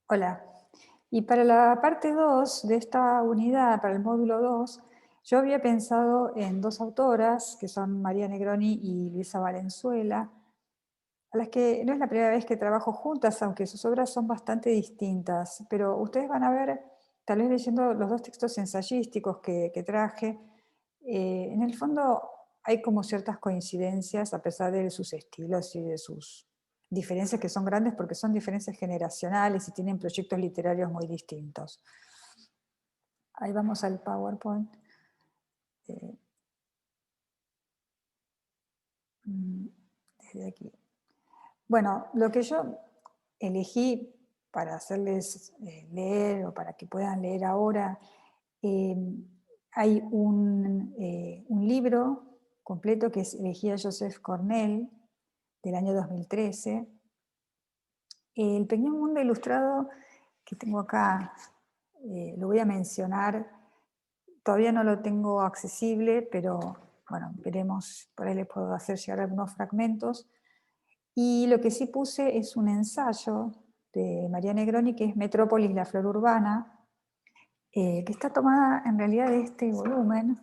Hola. Y para la parte 2 de esta unidad, para el módulo 2, yo había pensado en dos autoras, que son María Negroni y Luisa Valenzuela, a las que no es la primera vez que trabajo juntas, aunque sus obras son bastante distintas, pero ustedes van a ver, tal vez leyendo los dos textos ensayísticos que traje, en el fondo hay como ciertas coincidencias a pesar de sus estilos y de sus diferencias que son grandes porque son diferencias generacionales y tienen proyectos literarios muy distintos. Ahí vamos al PowerPoint. eh, mm, Desde aquí. Bueno, lo que yo elegí para hacerles leer o para que puedan leer ahora, eh, hay un libro completo que es Elegía Joseph Cornell del año 2013. El Pequeño Mundo Ilustrado que tengo acá, lo voy a mencionar, todavía no lo tengo accesible, pero bueno, veremos, por ahí les puedo hacer llegar algunos fragmentos. Y lo que sí puse es un ensayo de María Negroni, que es Metrópolis, la flor urbana, que está tomada en realidad de este volumen,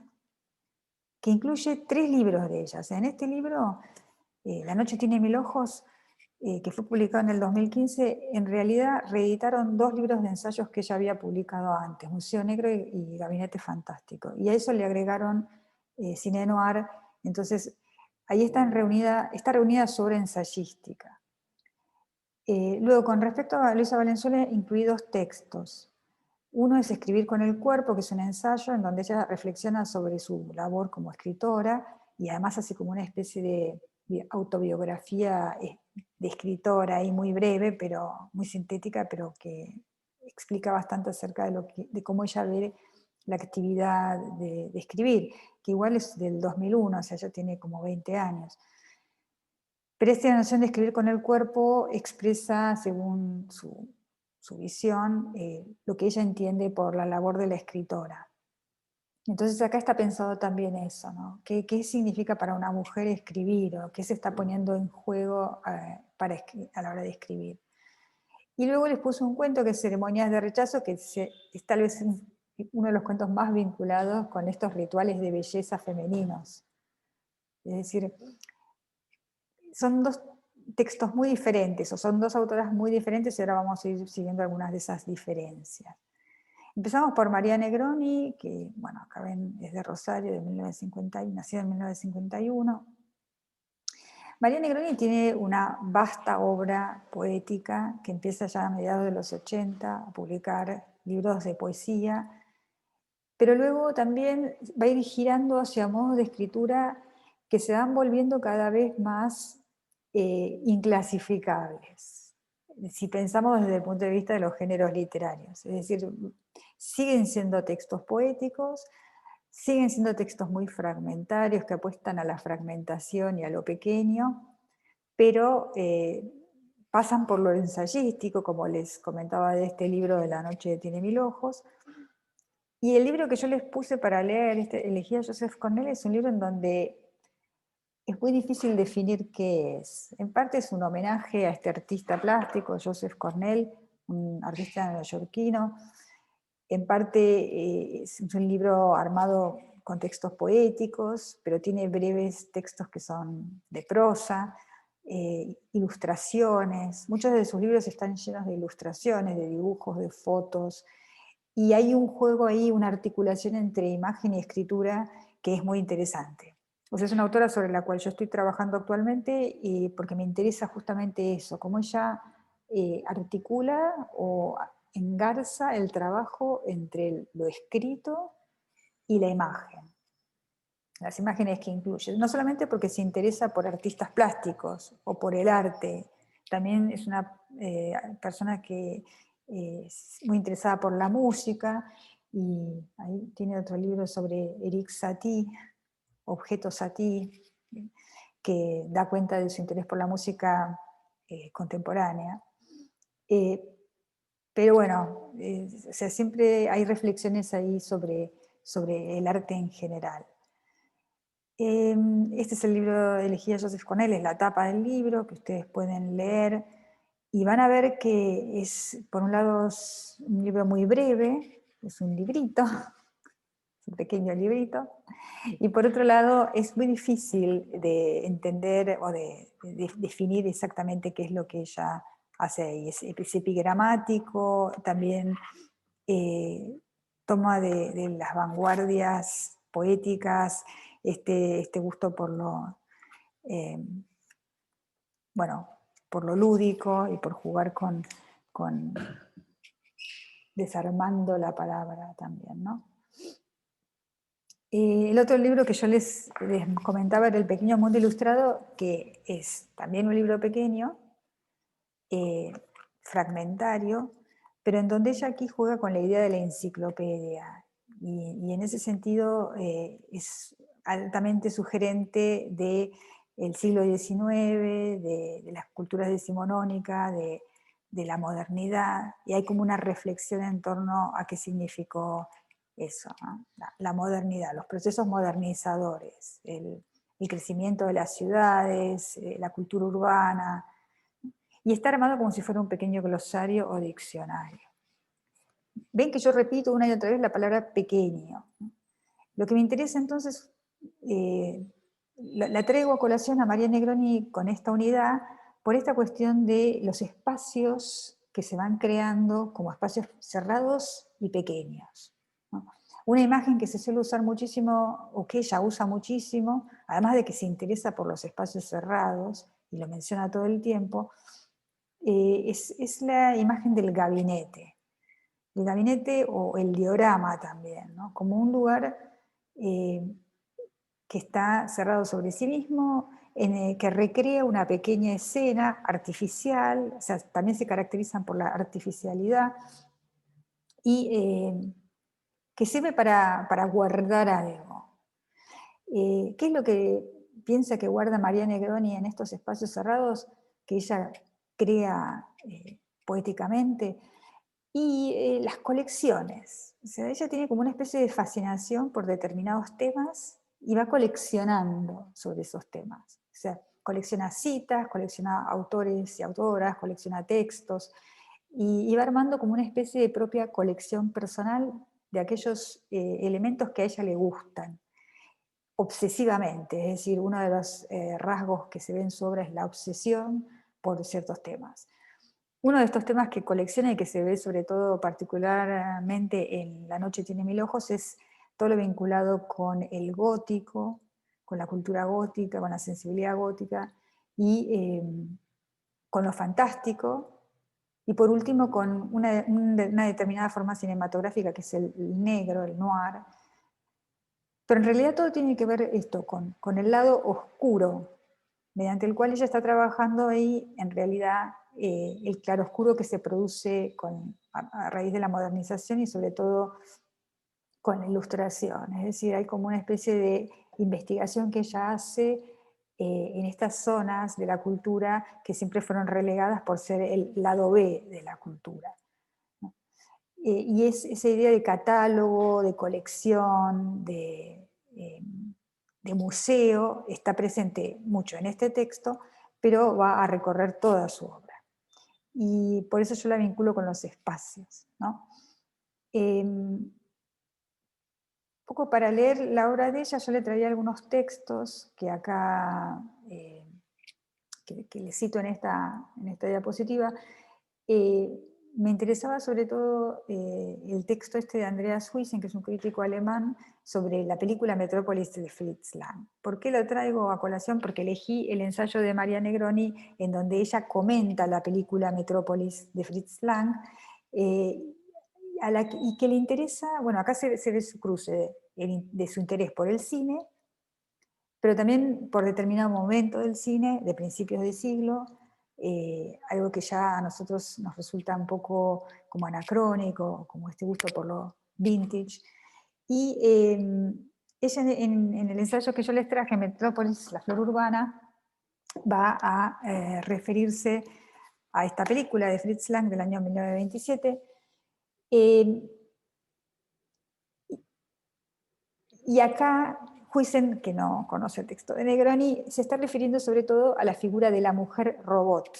que incluye 3 libros de ellas. En este libro, La noche tiene mil ojos, que fue publicado en el 2015, en realidad reeditaron 2 libros de ensayos que ella había publicado antes, Museo Negro y Gabinete Fantástico. Y a eso le agregaron Cine Noir. Entonces, ahí está reunida su obra ensayística. Luego, con respecto a Luisa Valenzuela, incluí 2 textos. Uno es Escribir con el cuerpo, que es un ensayo en donde ella reflexiona sobre su labor como escritora y además hace como una especie de autobiografía de escritora y muy breve, pero muy sintética, pero que explica bastante acerca de cómo ella ve la actividad de escribir, que igual es del 2001, o sea, ya tiene como 20 años. Pero esta noción de escribir con el cuerpo expresa, según su visión, lo que ella entiende por la labor de la escritora. Entonces acá está pensado también eso, ¿no? ¿Qué significa para una mujer escribir o qué se está poniendo en juego a la hora de escribir? Y luego les puse un cuento que es Ceremonias de Rechazo, que es tal vez uno de los cuentos más vinculados con estos rituales de belleza femeninos. Es decir, son 2 textos muy diferentes, o son 2 autoras muy diferentes, y ahora vamos a ir siguiendo algunas de esas diferencias. Empezamos por María Negroni, que, bueno, acá ven, es de Rosario, de 1950, nacida en 1951. María Negroni tiene una vasta obra poética que empieza ya a mediados de los 80 a publicar libros de poesía, pero luego también va a ir girando hacia modos de escritura que se van volviendo cada vez más inclasificables, si pensamos desde el punto de vista de los géneros literarios. Es decir, siguen siendo textos poéticos, siguen siendo textos muy fragmentarios que apuestan a la fragmentación y a lo pequeño, pero pasan por lo ensayístico, como les comentaba de este libro de La noche tiene mil ojos. Y el libro que yo les puse para leer, elegí a Joseph Cornell, es un libro en donde es muy difícil definir qué es. En parte es un homenaje a este artista plástico, Joseph Cornell, un artista neoyorquino. En parte es un libro armado con textos poéticos, pero tiene breves textos que son de prosa, ilustraciones. Muchos de sus libros están llenos de ilustraciones, de dibujos, de fotos, y hay un juego ahí, una articulación entre imagen y escritura que es muy interesante. O sea, es una autora sobre la cual yo estoy trabajando actualmente porque me interesa justamente eso, cómo ella articula o engarza el trabajo entre lo escrito y la imagen. Las imágenes que incluye, no solamente porque se interesa por artistas plásticos o por el arte, también es una persona que es muy interesada por la música, y ahí tiene otro libro sobre Eric Satie, Objeto Satie, que da cuenta de su interés por la música contemporánea. Eh, pero bueno, o sea, siempre hay reflexiones ahí sobre el arte en general. Este es el libro de Elegía Joseph Cornell, es la tapa del libro que ustedes pueden leer. Y van a ver que es, por un lado, es un libro muy breve, es un librito, es un pequeño librito, y por otro lado es muy difícil de entender o de definir exactamente qué es lo que ella hace ahí. Es epigramático, también toma de las vanguardias poéticas, este gusto por lo, eh, bueno, por lo lúdico y por jugar con desarmando la palabra también, ¿no? El otro libro que yo les comentaba era El Pequeño Mundo Ilustrado, que es también un libro pequeño, eh, fragmentario, pero en donde ella aquí juega con la idea de la enciclopedia. Y en ese sentido es altamente sugerente del siglo XIX, de las culturas decimonónicas, de la modernidad, y hay como una reflexión en torno a qué significó eso, ¿no? La modernidad, los procesos modernizadores, el crecimiento de las ciudades, la cultura urbana, y está armado como si fuera un pequeño glosario o diccionario. Ven que yo repito una y otra vez la palabra pequeño. Lo que me interesa entonces, la traigo a colación a María Negroni con esta unidad por esta cuestión de los espacios que se van creando como espacios cerrados y pequeños, ¿no? Una imagen que se suele usar muchísimo, o que ella usa muchísimo, además de que se interesa por los espacios cerrados, y lo menciona todo el tiempo, es la imagen del gabinete. El gabinete o el diorama también, ¿no? Como un lugar que está cerrado sobre sí mismo, en el que recrea una pequeña escena artificial, o sea, también se caracterizan por la artificialidad, y que sirve para guardar algo. ¿Qué es lo que piensa que guarda María Negroni en estos espacios cerrados que ella crea poéticamente? Y las colecciones. O sea, ella tiene como una especie de fascinación por determinados temas y va coleccionando sobre esos temas. O sea, colecciona citas, colecciona autores y autoras, colecciona textos, y va armando como una especie de propia colección personal de aquellos elementos que a ella le gustan obsesivamente. Es decir, uno de los rasgos que se ve en su obra es la obsesión por ciertos temas. Uno de estos temas que colecciona y que se ve sobre todo particularmente en La noche tiene mil ojos es todo lo vinculado con el gótico, con la cultura gótica, con la sensibilidad gótica, y con lo fantástico, y por último con una determinada forma cinematográfica que es el negro, el noir. Pero en realidad todo tiene que ver esto con el lado oscuro, mediante el cual ella está trabajando ahí, en realidad, el claroscuro que se produce a raíz de la modernización y sobre todo con la ilustración. Es decir, hay como una especie de investigación que ella hace en estas zonas de la cultura que siempre fueron relegadas por ser el lado B de la cultura, ¿no? Y es esa idea de catálogo, de colección, de museo, está presente mucho en este texto, pero va a recorrer toda su obra. Y por eso yo la vinculo con los espacios, ¿no? Un poco para leer la obra de ella, yo le traía algunos textos que acá, que le cito en esta diapositiva. Eh, Me interesaba sobre todo el texto este de Andreas Huysen, que es un crítico alemán, sobre la película Metrópolis de Fritz Lang. ¿Por qué lo traigo a colación? Porque elegí el ensayo de María Negroni, en donde ella comenta la película Metrópolis de Fritz Lang, eh, y que le interesa, bueno, acá se ve su cruce de su interés por el cine, pero también por determinado momento del cine, de principios de siglo, algo que ya a nosotros nos resulta un poco como anacrónico, como este gusto por lo vintage. Y ella en el ensayo que yo les traje, Metrópolis, la flor urbana, va a referirse a esta película de Fritz Lang del año 1927. eh, y acá Huysen, que no conoce el texto de Negroni, se está refiriendo sobre todo a la figura de la mujer robot,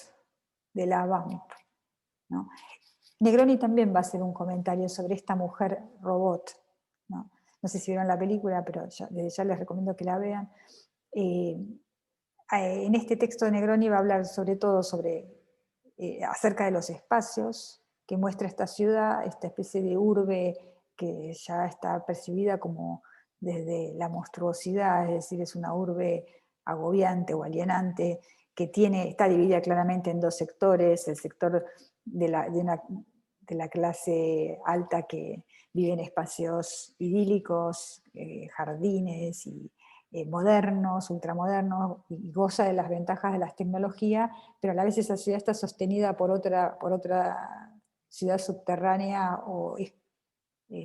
de la VAMP, ¿no? Negroni también va a hacer un comentario sobre esta mujer robot, ¿no? No sé si vieron la película, pero desde ya les recomiendo que la vean. En este texto de Negroni va a hablar sobre todo acerca de los espacios que muestra esta ciudad, esta especie de urbe que ya está percibida como desde la monstruosidad, es decir, es una urbe agobiante o alienante, que está dividida claramente en dos sectores: el sector de la clase alta que vive en espacios idílicos, jardines y modernos, ultramodernos, y goza de las ventajas de las tecnologías, pero a la vez esa ciudad está sostenida por otra ciudad subterránea o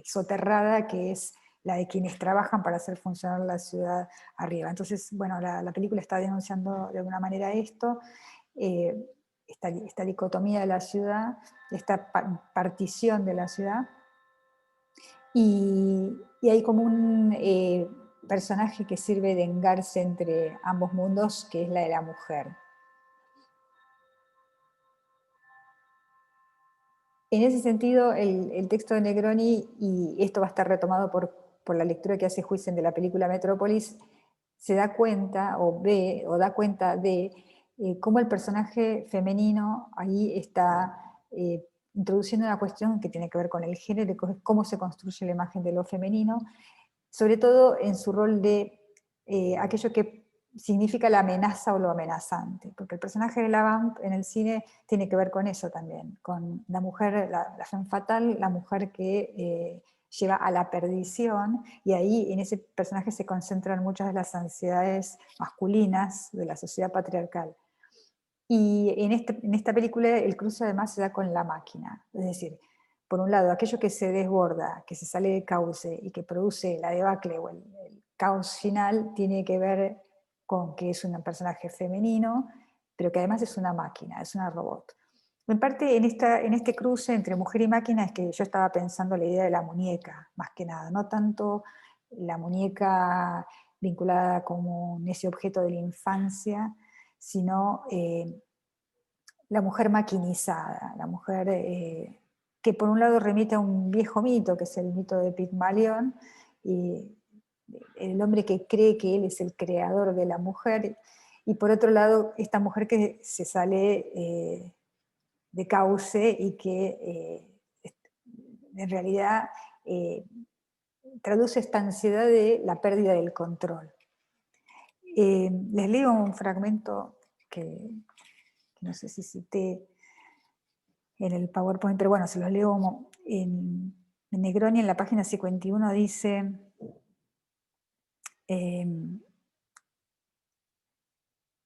soterrada, que es la de quienes trabajan para hacer funcionar la ciudad arriba. Entonces, bueno, la película está denunciando de alguna manera esto, eh, esta dicotomía de la ciudad, esta partición de la ciudad, y hay como un personaje que sirve de engarce entre ambos mundos, que es la de la mujer. En ese sentido, el texto de Negroni, y esto va a estar retomado por la lectura que hace Huizen de la película Metrópolis, se da cuenta o da cuenta de cómo el personaje femenino ahí está introduciendo una cuestión que tiene que ver con el género, cómo se construye la imagen de lo femenino, sobre todo en su rol de aquello que significa la amenaza o lo amenazante, porque el personaje de la Vamp en el cine tiene que ver con eso también, con la mujer, la femme fatale, la mujer que lleva a la perdición, y ahí en ese personaje se concentran muchas de las ansiedades masculinas de la sociedad patriarcal. Y en esta película el cruce además se da con la máquina, es decir, por un lado, aquello que se desborda, que se sale de cauce y que produce la debacle o el caos final, tiene que ver con que es un personaje femenino, pero que además es una máquina, es una robot. En parte, en este cruce entre mujer y máquina es que yo estaba pensando la idea de la muñeca, más que nada, no tanto la muñeca vinculada como ese objeto de la infancia, sino la mujer maquinizada, la mujer que por un lado remite a un viejo mito, que es el mito de Pigmalión, y el hombre que cree que él es el creador de la mujer, y por otro lado esta mujer que se sale de cauce y que en realidad eh, traduce esta ansiedad de la pérdida del control. Les leo un fragmento que no sé si cité en el PowerPoint, pero bueno, se los leo en Negroni, en la página 51, dice: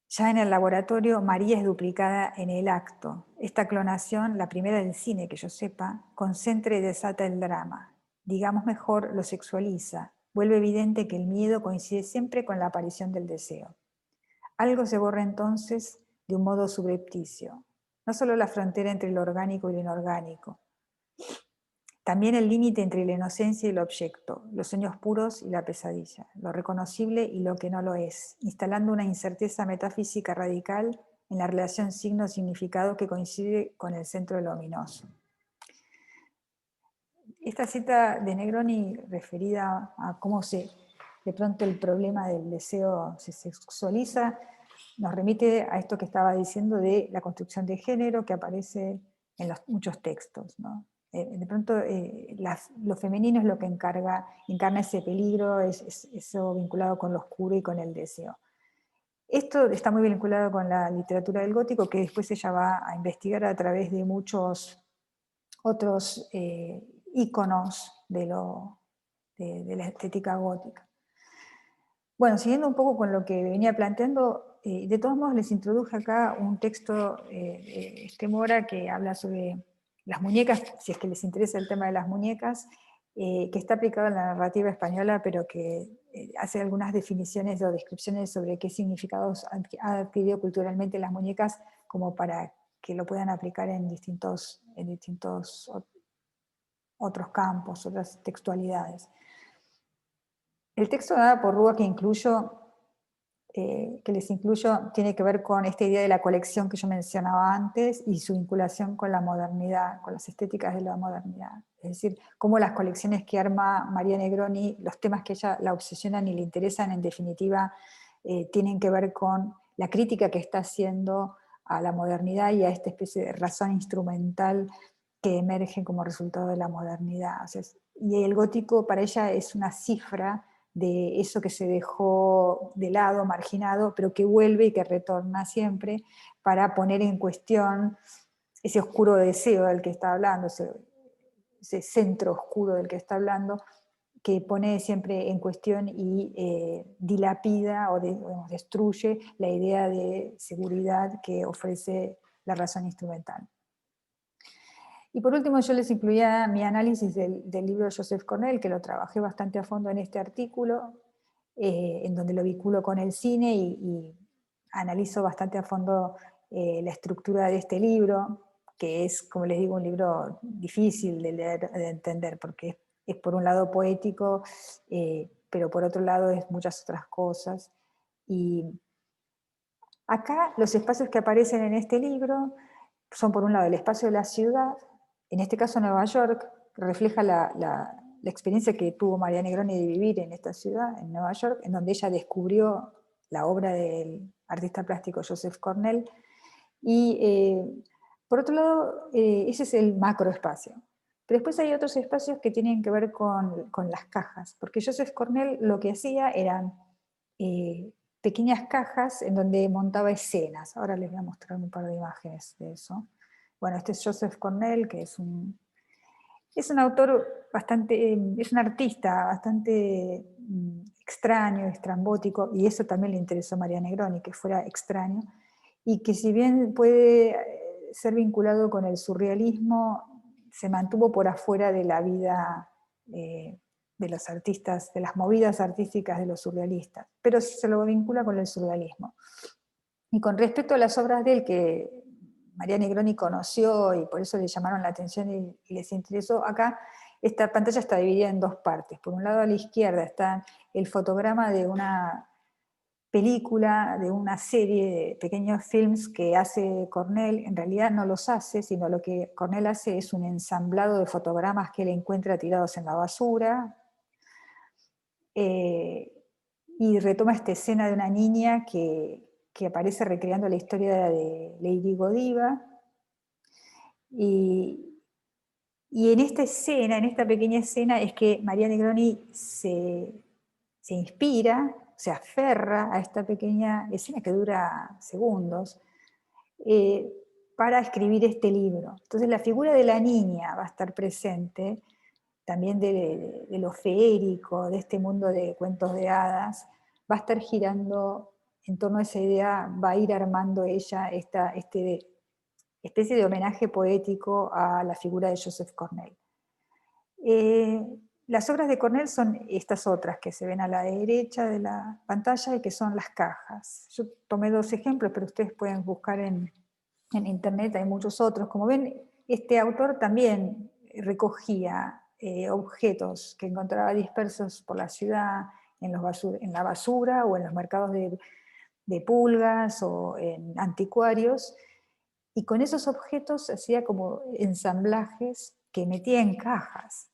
ya en el laboratorio, María es duplicada en el acto. Esta clonación, la primera del cine que yo sepa, concentra y desata el drama. Digamos mejor, lo sexualiza. Vuelve evidente que el miedo coincide siempre con la aparición del deseo. Algo se borra entonces de un modo subrepticio. No solo la frontera entre lo orgánico y lo inorgánico, también el límite entre la inocencia y el objeto, los sueños puros y la pesadilla, lo reconocible y lo que no lo es, instalando una incerteza metafísica radical en la relación signo-significado que coincide con el centro de lo ominoso. Esta cita de Negroni, referida a cómo de pronto el problema del deseo se sexualiza, nos remite a esto que estaba diciendo de la construcción de género que aparece en muchos textos, ¿no? De pronto lo femenino es lo que encarna ese peligro, eso vinculado con lo oscuro y con el deseo. Esto está muy vinculado con la literatura del gótico, que después ella va a investigar a través de muchos otros íconos de la estética gótica. Bueno, siguiendo un poco con lo que venía planteando, de todos modos les introduje acá un texto de Mora que habla sobre las muñecas, si es que les interesa el tema de las muñecas, que está aplicado en la narrativa española, pero que hace algunas definiciones o descripciones sobre qué significados han adquirido culturalmente las muñecas, como para que lo puedan aplicar en distintos otros campos, otras textualidades. El texto dado por Rúa, que incluyo, que les incluyo tiene que ver con esta idea de la colección que yo mencionaba antes y su vinculación con la modernidad, con las estéticas de la modernidad. Es decir, cómo las colecciones que arma María Negroni, los temas que ella la obsesionan y le interesan, en definitiva, tienen que ver con la crítica que está haciendo a la modernidad y a esta especie de razón instrumental que emerge como resultado de la modernidad. O sea, y el gótico para ella es una cifra de eso que se dejó de lado, marginado, pero que vuelve y que retorna siempre para poner en cuestión ese oscuro deseo del que está hablando, ese centro oscuro del que está hablando, que pone siempre en cuestión y dilapida o destruye la idea de seguridad que ofrece la razón instrumental. Y por último yo les incluía mi análisis del libro de Joseph Cornell, que lo trabajé bastante a fondo en este artículo, en donde lo vinculo con el cine y analizo bastante a fondo la estructura de este libro, que es, como les digo, un libro difícil de leer, de entender, porque es por un lado poético, pero por otro lado es muchas otras cosas. Y acá los espacios que aparecen en este libro son por un lado el espacio de la ciudad, en este caso Nueva York, que refleja la experiencia que tuvo María Negroni de vivir en esta ciudad, en Nueva York, en donde ella descubrió la obra del artista plástico Joseph Cornell. Y por otro lado, ese es el macroespacio. Pero después hay otros espacios que tienen que ver con las cajas, porque Joseph Cornell lo que hacía eran pequeñas cajas en donde montaba escenas. Ahora les voy a mostrar un par de imágenes de eso. Bueno, este es Joseph Cornell, que es un autor bastante, es un artista bastante extraño, estrambótico, y eso también le interesó a María Negroni, que fuera extraño, y que si bien puede ser vinculado con el surrealismo, se mantuvo por afuera de la vida de los artistas, de las movidas artísticas de los surrealistas, pero se lo vincula con el surrealismo. Y con respecto a las obras de él, que María Negroni conoció y por eso le llamaron la atención y les interesó, acá esta pantalla está dividida en dos partes. Por un lado a la izquierda está el fotograma de una película, de una serie de pequeños films que hace Cornell. En realidad no los hace, sino lo que Cornell hace es un ensamblado de fotogramas que él encuentra tirados en la basura, y retoma esta escena de una niña que aparece recreando la historia de Lady Godiva, y en esta escena, en esta pequeña escena, es que María Negroni se inspira, se aferra a esta pequeña escena que dura segundos, para escribir este libro. Entonces la figura de la niña va a estar presente, también de lo feérico, de este mundo de cuentos de hadas, va a estar girando en torno a esa idea, va a ir armando ella esta especie de homenaje poético a la figura de Joseph Cornell. Las obras de Cornell son estas otras que se ven a la derecha de la pantalla y que son las cajas. Yo tomé dos ejemplos, pero ustedes pueden buscar en internet, hay muchos otros. Como ven, este autor también recogía objetos que encontraba dispersos por la ciudad, en la basura o en los mercados de pulgas o en anticuarios, y con esos objetos hacía como ensamblajes que metía en cajas.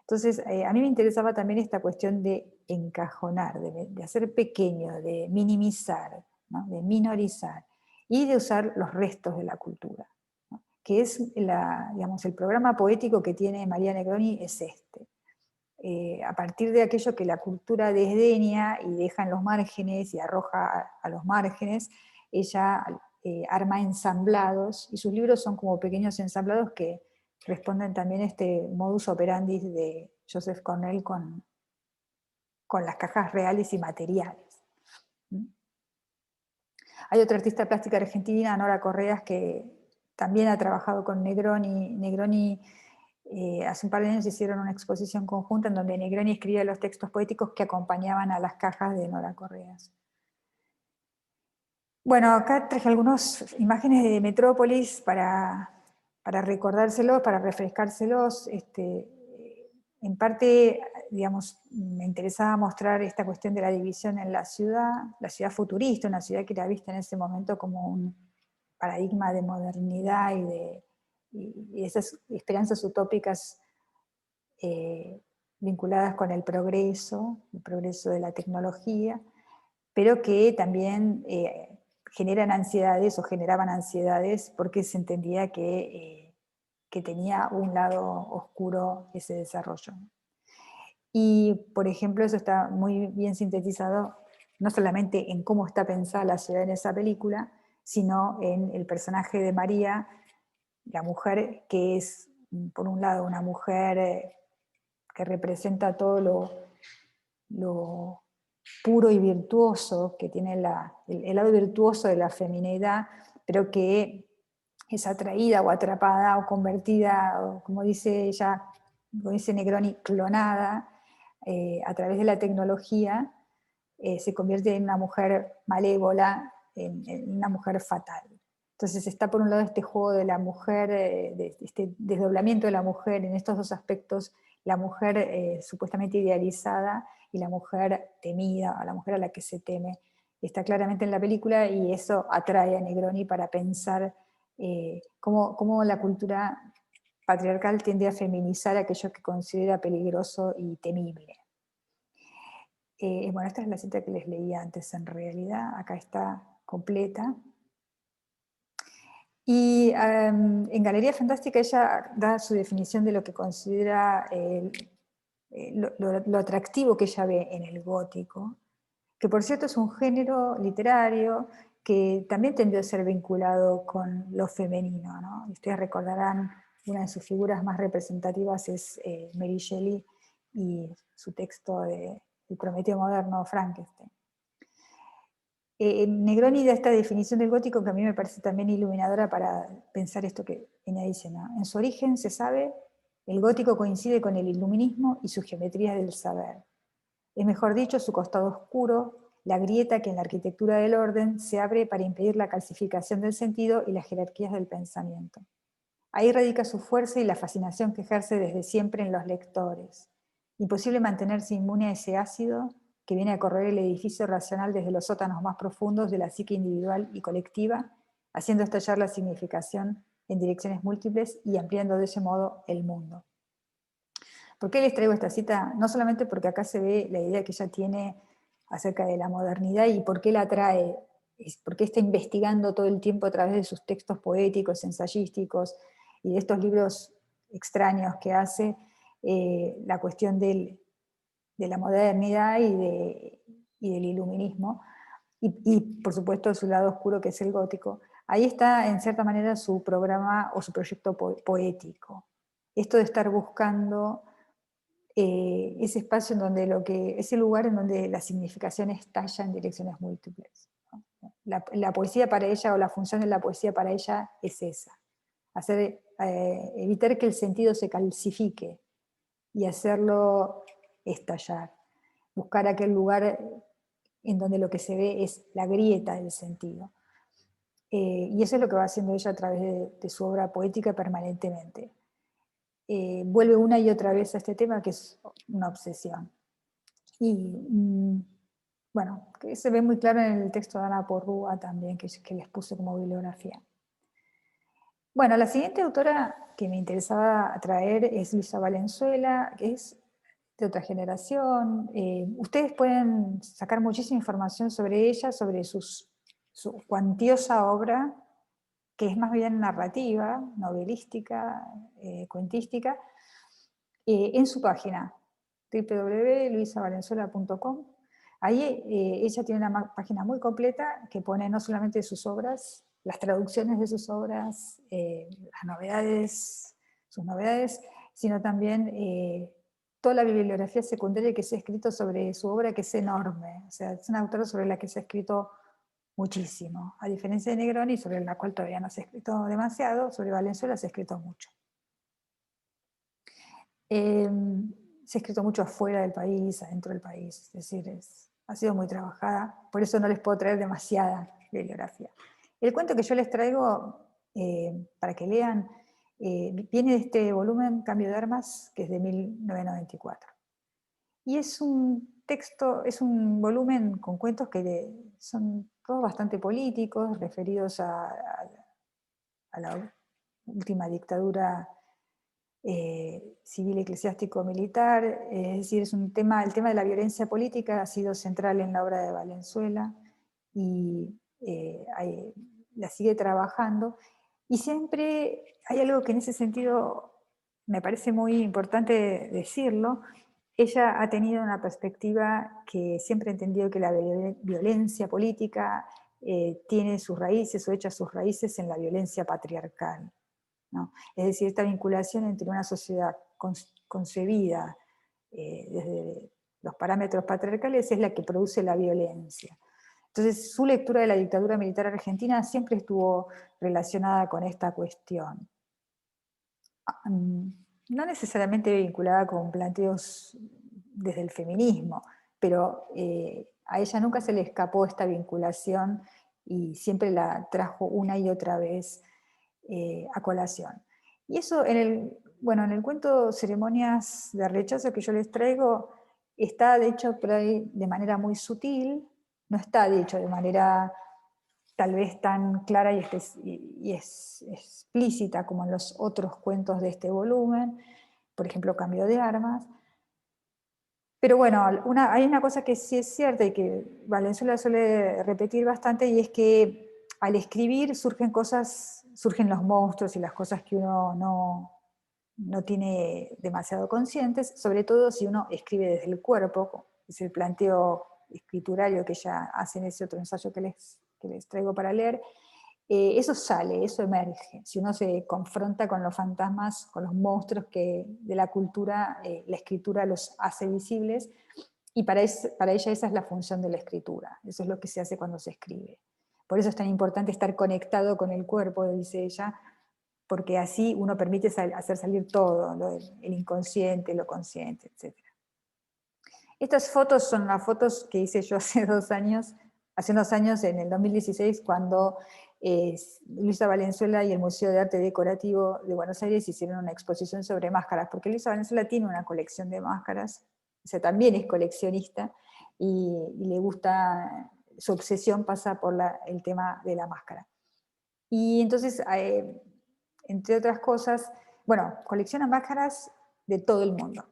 Entonces, a mí me interesaba también esta cuestión de encajonar, de hacer pequeño, de minimizar, ¿no? De minorizar, y de usar los restos de la cultura, ¿no? Que es digamos, el programa poético que tiene María Negroni es este. A partir de aquello que la cultura desdeña y deja en los márgenes y arroja a los márgenes, ella arma ensamblados, y sus libros son como pequeños ensamblados que responden también a este modus operandi de Joseph Cornell con las cajas reales y materiales. Hay otra artista plástica argentina, Nora Correas, que también ha trabajado con Negroni. Negroni, hace un par de años hicieron una exposición conjunta en donde Negroni escribía los textos poéticos que acompañaban a las cajas de Nora Correas. Bueno, acá traje algunas imágenes de Metrópolis para recordárselos, para refrescárselos. En parte digamos, me interesaba mostrar esta cuestión de la división en la ciudad futurista, una ciudad que era vista en ese momento como un paradigma de modernidad y esas esperanzas utópicas vinculadas con el progreso de la tecnología, pero que también generan ansiedades o generaban ansiedades porque se entendía que tenía un lado oscuro ese desarrollo. Y, por ejemplo, eso está muy bien sintetizado, no solamente en cómo está pensada la ciudad en esa película, sino en el personaje de María, la mujer que es, por un lado, una mujer que representa todo lo puro y virtuoso, que tiene el lado virtuoso de la feminidad, pero que es atraída o atrapada o convertida, o como dice ella, como dice Negroni, clonada a través de la tecnología, se convierte en una mujer malévola, en una mujer fatal. Entonces está por un lado este juego de la mujer, de este desdoblamiento de la mujer en estos dos aspectos, la mujer supuestamente idealizada y la mujer temida, a la mujer a la que se teme. Está claramente en la película y eso atrae a Negroni para pensar cómo la cultura patriarcal tiende a feminizar aquello que considera peligroso y temible. Bueno, esta es la cita que les leí antes en realidad, acá está completa. Y en Galería Fantástica ella da su definición de lo que considera lo atractivo que ella ve en el gótico, que por cierto es un género literario que también tendió a ser vinculado con lo femenino, ¿no? Ustedes recordarán, una de sus figuras más representativas es Mary Shelley y su texto de El Prometeo moderno, Frankenstein. Negroni da esta definición del gótico que a mí me parece también iluminadora para pensar esto que ella dice, ¿no? En su origen se sabe, el gótico coincide con el iluminismo y su geometría del saber. Es mejor dicho, su costado oscuro, la grieta que en la arquitectura del orden se abre para impedir la calcificación del sentido y las jerarquías del pensamiento. Ahí radica su fuerza y la fascinación que ejerce desde siempre en los lectores. Imposible mantenerse inmune a ese ácido que viene a correr el edificio racional desde los sótanos más profundos de la psique individual y colectiva, haciendo estallar la significación en direcciones múltiples y ampliando de ese modo el mundo. ¿Por qué les traigo esta cita? No solamente porque acá se ve la idea que ella tiene acerca de la modernidad y por qué la trae, por qué está investigando todo el tiempo a través de sus textos poéticos, ensayísticos y de estos libros extraños que hace, la cuestión de la modernidad y del iluminismo, y por supuesto su lado oscuro que es el gótico. Ahí está en cierta manera su programa o su proyecto poético. Esto de estar buscando ese espacio en donde ese lugar en donde la significación estalla en direcciones múltiples. ¿No? La poesía para ella, o la función de la poesía para ella es esa, evitar que el sentido se calcifique y hacerlo estallar, buscar aquel lugar en donde lo que se ve es la grieta del sentido. Y eso es lo que va haciendo ella a través de su obra poética permanentemente. Vuelve una y otra vez a este tema que es una obsesión. Y bueno, que se ve muy claro en el texto de Ana Porrúa también, que les puse como bibliografía. Bueno, la siguiente autora que me interesaba traer es Luisa Valenzuela, que es de otra generación. Ustedes pueden sacar muchísima información sobre ella, sobre su cuantiosa obra, que es más bien narrativa, novelística, cuentística, en su página www.luisavalenzuela.com. Ahí ella tiene una página muy completa que pone no solamente sus obras, las traducciones de sus obras, las novedades, sus novedades, sino también toda la bibliografía secundaria que se ha escrito sobre su obra, que es enorme. O sea, es una autora sobre la que se ha escrito muchísimo. A diferencia de Negroni, sobre la cual todavía no se ha escrito demasiado, sobre Valenzuela se ha escrito mucho. Se ha escrito mucho afuera del país, adentro del país, es decir, ha sido muy trabajada, por eso no les puedo traer demasiada bibliografía. El cuento que yo les traigo, para que lean, viene de este volumen Cambio de Armas, que es de 1994. Y es un texto, es un volumen con cuentos que son todos bastante políticos, referidos a la última dictadura civil eclesiástico-militar, es decir, es un tema, el tema de la violencia política ha sido central en la obra de Valenzuela y la sigue trabajando. Y siempre hay algo que en ese sentido me parece muy importante decirlo. Ella ha tenido una perspectiva que siempre ha entendido que la violencia política tiene sus raíces o echa sus raíces en la violencia patriarcal, ¿no? Es decir, esta vinculación entre una sociedad concebida desde los parámetros patriarcales es la que produce la violencia. Entonces, su lectura de la dictadura militar argentina siempre estuvo relacionada con esta cuestión. No necesariamente vinculada con planteos desde el feminismo, pero a ella nunca se le escapó esta vinculación y siempre la trajo una y otra vez a colación. Y eso en el cuento Ceremonias de Rechazo que yo les traigo, está dicho por ahí de manera muy sutil, no está dicho de manera tal vez tan clara y explícita como en los otros cuentos de este volumen, por ejemplo, Cambio de Armas. Pero bueno, hay una cosa que sí es cierta y que Valenzuela suele repetir bastante, y es que al escribir surgen cosas, surgen los monstruos y las cosas que uno no tiene demasiado conscientes, sobre todo si uno escribe desde el cuerpo, es el planteo escriturario que ella hace en ese otro ensayo que les traigo para leer. Eso sale, eso emerge. Si uno se confronta con los fantasmas, con los monstruos que de la cultura, la escritura los hace visibles, y para ella esa es la función de la escritura, eso es lo que se hace cuando se escribe. Por eso es tan importante estar conectado con el cuerpo, dice ella, porque así uno permite hacer salir todo, el inconsciente, lo consciente, etc. Estas fotos son las fotos que hice yo hace unos años en el 2016, cuando Luisa Valenzuela y el Museo de Arte Decorativo de Buenos Aires hicieron una exposición sobre máscaras, porque Luisa Valenzuela tiene una colección de máscaras, o sea, también es coleccionista, y le gusta, su obsesión pasa por el tema de la máscara. Y entonces, entre otras cosas, bueno, colecciona máscaras de todo el mundo.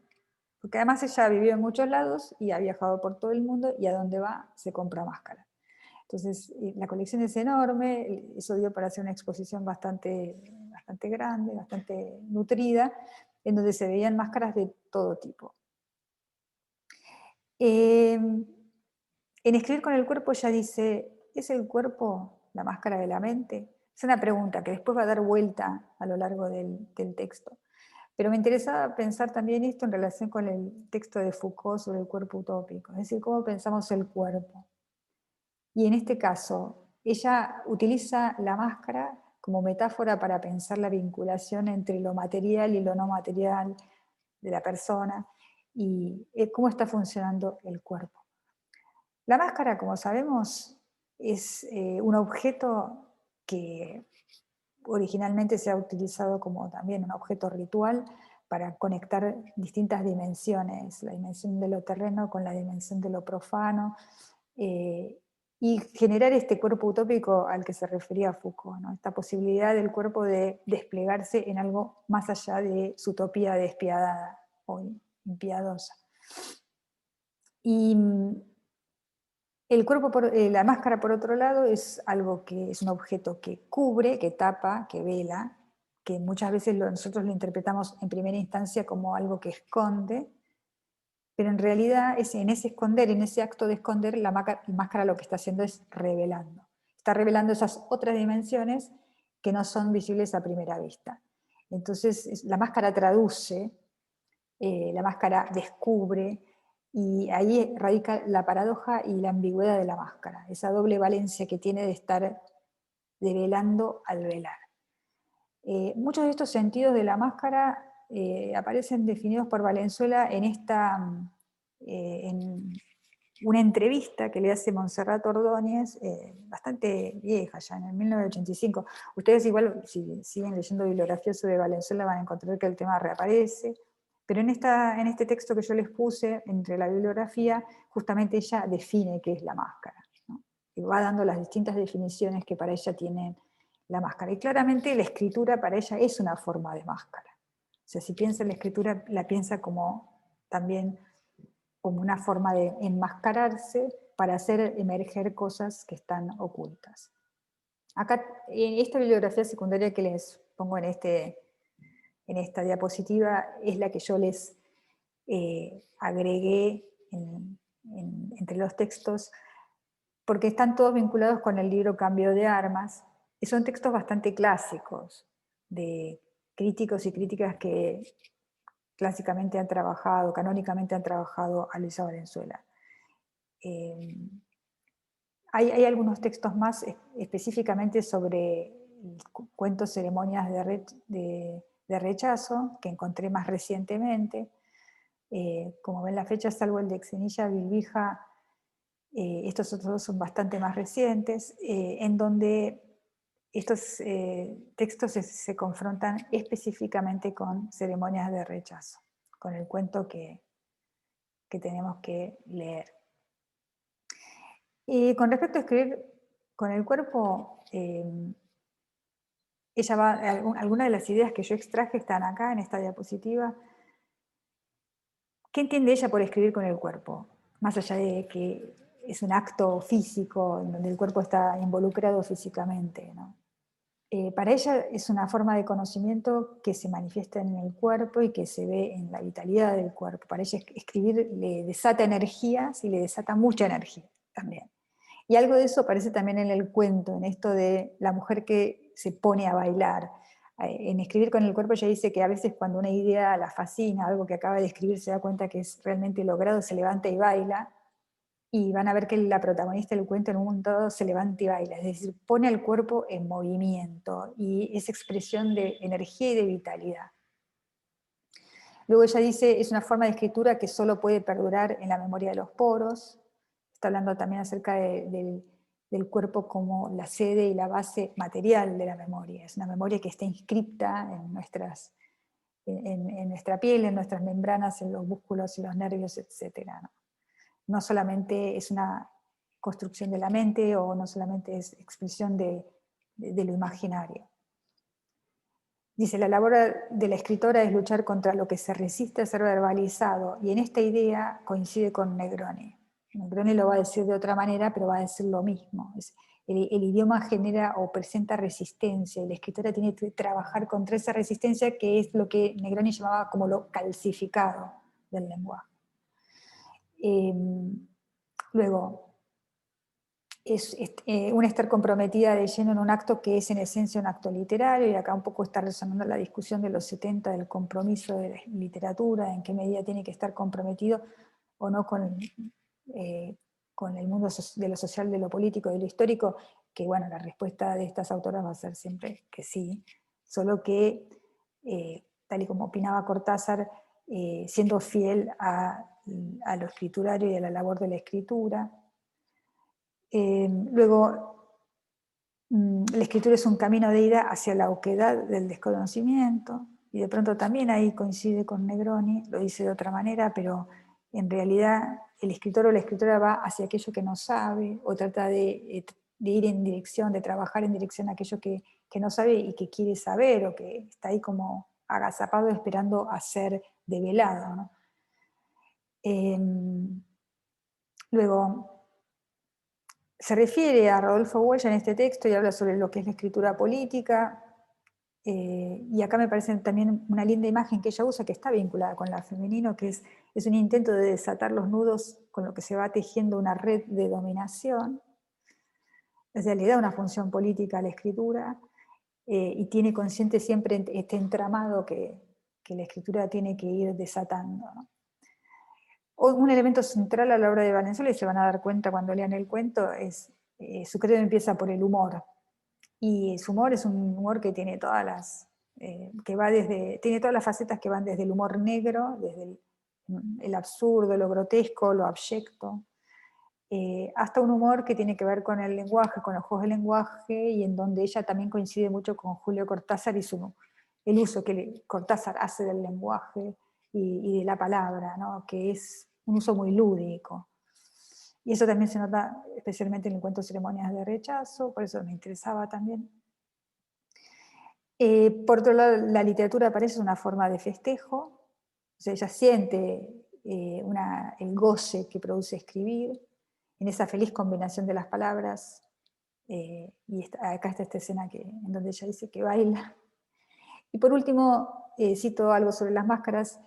Porque además ella vivió en muchos lados y ha viajado por todo el mundo, y a donde va se compra máscaras. Entonces, la colección es enorme, eso dio para hacer una exposición bastante grande, bastante nutrida, en donde se veían máscaras de todo tipo. En Escribir con el cuerpo ella dice, ¿es el cuerpo la máscara de la mente? Es una pregunta que después va a dar vuelta a lo largo del texto. Pero me interesaba pensar también esto en relación con el texto de Foucault sobre el cuerpo utópico, es decir, cómo pensamos el cuerpo. Y en este caso, ella utiliza la máscara como metáfora para pensar la vinculación entre lo material y lo no material de la persona, y cómo está funcionando el cuerpo. La máscara, como sabemos, es un objeto que originalmente se ha utilizado como también un objeto ritual para conectar distintas dimensiones, la dimensión de lo terreno con la dimensión de lo profano, y generar este cuerpo utópico al que se refería Foucault, ¿no? Esta posibilidad del cuerpo de desplegarse en algo más allá de su utopía despiadada o impiadosa. Y la máscara, por otro lado, es algo que es un objeto que cubre, que tapa, que vela, que muchas veces nosotros lo interpretamos en primera instancia como algo que esconde, pero en realidad en ese esconder, en ese acto de esconder, la máscara lo que está haciendo es revelando. Está revelando esas otras dimensiones que no son visibles a primera vista. Entonces la máscara traduce, la máscara descubre, y ahí radica la paradoja y la ambigüedad de la máscara, esa doble valencia que tiene de estar develando al velar. Muchos de estos sentidos de la máscara aparecen definidos por Valenzuela en una entrevista que le hace Montserrat Ordóñez, bastante vieja ya, en el 1985. Ustedes igual, si siguen leyendo bibliografía sobre Valenzuela, van a encontrar que el tema reaparece. Pero en este texto que yo les puse, entre la bibliografía, justamente ella define qué es la máscara, ¿no? Y va dando las distintas definiciones que para ella tienen la máscara. Y claramente la escritura para ella es una forma de máscara. O sea, si piensa en la escritura, la piensa como también como una forma de enmascararse para hacer emerger cosas que están ocultas. Acá, en esta bibliografía secundaria que les pongo en esta diapositiva, es la que yo les agregué entre los textos, porque están todos vinculados con el libro Cambio de Armas, y son textos bastante clásicos, de críticos y críticas que clásicamente han trabajado, canónicamente han trabajado a Luisa Valenzuela. Hay algunos textos más específicamente sobre el cuento Ceremonias de Rechazo, que encontré más recientemente. Como ven la fecha, salvo el de Xenilla Vilvija, estos otros dos son bastante más recientes, en donde estos textos se confrontan específicamente con ceremonias de rechazo, con el cuento que tenemos que leer. Y con respecto a escribir con el cuerpo, ella va, algunas de las ideas que yo extraje están acá en esta diapositiva. ¿Qué entiende ella por escribir con el cuerpo? Más allá de que es un acto físico, en donde el cuerpo está involucrado físicamente, ¿no? Para ella es una forma de conocimiento que se manifiesta en el cuerpo y que se ve en la vitalidad del cuerpo. Para ella escribir le desata energías y le desata mucha energía también. Y algo de eso aparece también en el cuento, en esto de la mujer que se pone a bailar. En escribir con el cuerpo ella dice que a veces cuando una idea la fascina, algo que acaba de escribir se da cuenta que es realmente logrado, se levanta y baila, y van a ver que la protagonista del cuento en un momento dado se levanta y baila, es decir, pone al cuerpo en movimiento, y es expresión de energía y de vitalidad. Luego ella dice, es una forma de escritura que solo puede perdurar en la memoria de los poros. Está hablando también acerca del cuerpo como la sede y la base material de la memoria. Es una memoria que está inscripta en nuestra piel, en nuestras membranas, en los músculos y los nervios, etc. No solamente es una construcción de la mente, o no solamente es expresión de lo imaginario. Dice, la labor de la escritora es luchar contra lo que se resiste a ser verbalizado, y en esta idea coincide con Negroni. Negroni lo va a decir de otra manera, pero va a decir lo mismo. El idioma genera o presenta resistencia, y la escritora tiene que trabajar contra esa resistencia, que es lo que Negroni llamaba como lo calcificado del lenguaje. Luego, es una estar comprometida de lleno en un acto que es en esencia un acto literario, y acá un poco está resonando la discusión de los 70 del compromiso de la literatura, en qué medida tiene que estar comprometido o no con el mundo de lo social, de lo político, de lo histórico, que bueno, la respuesta de estas autoras va a ser siempre que sí, solo que, tal y como opinaba Cortázar, siendo fiel a lo escriturario y a la labor de la escritura. Luego, la escritura es un camino de ida hacia la oquedad del desconocimiento, y de pronto también ahí coincide con Negroni, lo dice de otra manera, pero en realidad el escritor o la escritora va hacia aquello que no sabe, o trata de ir en dirección, de trabajar en dirección a aquello que no sabe y que quiere saber, o que está ahí como agazapado esperando a ser develado, ¿no? Luego, se refiere a Rodolfo Huella en este texto y habla sobre lo que es la escritura política, y acá me parece también una linda imagen que ella usa, que está vinculada con la femenino, que es un intento de desatar los nudos con lo que se va tejiendo una red de dominación. O sea, le da una función política a la escritura, y tiene consciente siempre este entramado que la escritura tiene que ir desatando, ¿no? Un elemento central a la obra de Valenzuela, y se van a dar cuenta cuando lean el cuento, es su credo empieza por el humor. Y su humor es un humor que tiene todas las, tiene todas las facetas que van desde el humor negro, desde el absurdo, lo grotesco, lo abyecto, hasta un humor que tiene que ver con el lenguaje, con los juegos del lenguaje, y en donde ella también coincide mucho con Julio Cortázar y el uso que Cortázar hace del lenguaje, y de la palabra, ¿no? Que es un uso muy lúdico. Y eso también se nota especialmente en el cuento Ceremonias de Rechazo, por eso me interesaba también. Por otro lado, la literatura parece una forma de festejo, o sea, ella siente el goce que produce escribir, en esa feliz combinación de las palabras, y acá está esta escena en donde ella dice que baila. Y por último, cito algo sobre las máscaras,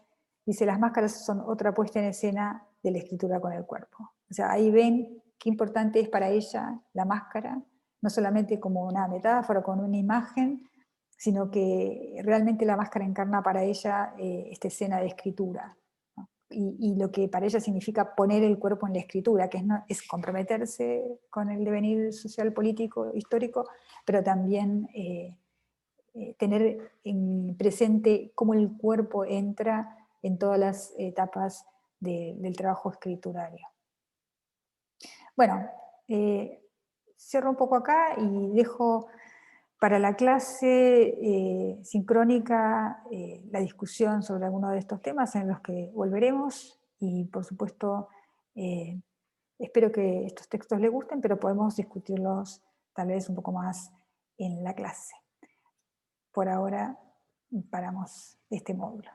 dice, las máscaras son otra puesta en escena de la escritura con el cuerpo. O sea, ahí ven qué importante es para ella la máscara, no solamente como una metáfora, con una imagen, sino que realmente la máscara encarna para ella esta escena de escritura, ¿no? Y lo que para ella significa poner el cuerpo en la escritura, que es comprometerse con el devenir social, político, histórico, pero también tener en presente cómo el cuerpo entra en todas las etapas del trabajo escriturario. Bueno, cierro un poco acá y dejo para la clase sincrónica la discusión sobre alguno de estos temas en los que volveremos y por supuesto espero que estos textos les gusten, pero podemos discutirlos tal vez un poco más en la clase. Por ahora paramos este módulo.